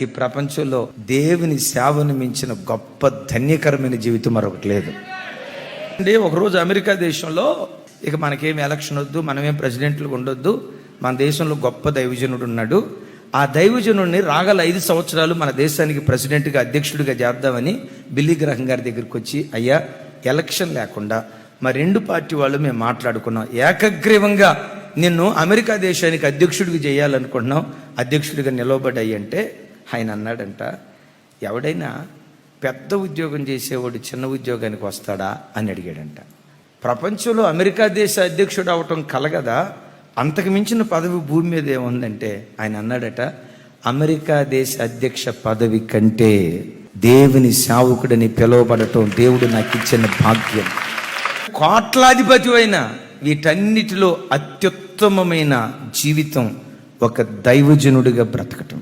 ఈ ప్రపంచంలో దేవుని సేవను మించిన గొప్ప ధన్యకరమైన జీవితం మరొకటి లేదు అండి. ఒకరోజు అమెరికా దేశంలో ఇక మనకేం ఎలక్షన్ వద్దు, మనమేం ప్రెసిడెంట్లు ఉండొద్దు, మన దేశంలో గొప్ప దైవజనుడు ఉన్నాడు. ఆ దైవజనుడిని రాగల 5 సంవత్సరాలు మన దేశానికి ప్రెసిడెంట్గా, అధ్యక్షుడిగా చేద్దామని బిల్లీ గ్రహం గారి దగ్గరికి వచ్చి, అయ్యా ఎలక్షన్ లేకుండా మా 2 పార్టీ వాళ్ళు మేము మాట్లాడుకున్నాం, ఏకగ్రీవంగా నిన్ను అమెరికా దేశానికి అధ్యక్షుడికి చేయాలనుకుంటున్నాం, అధ్యక్షుడిగా నిలవబడ్డాయి అంటే ఆయన అన్నాడంట, ఎవడైనా పెద్ద ఉద్యోగం చేసేవాడు చిన్న ఉద్యోగానికి వస్తాడా అని అడిగాడంట. ప్రపంచంలో అమెరికా దేశ అధ్యక్షుడు అవటం కలగదా, అంతకు మించిన పదవి భూమి మీద ఏముందంటే ఆయన అన్నాడట, అమెరికా దేశ అధ్యక్ష పదవి కంటే దేవుని సేవకుడిని పిలువబడటం దేవుడు నాకు ఇచ్చిన భాగ్యం. కోట్లాధిపతి అయిన వీటన్నిటిలో అత్యుత్తమమైన జీవితం ఒక దైవజనుడిగా బ్రతకటం.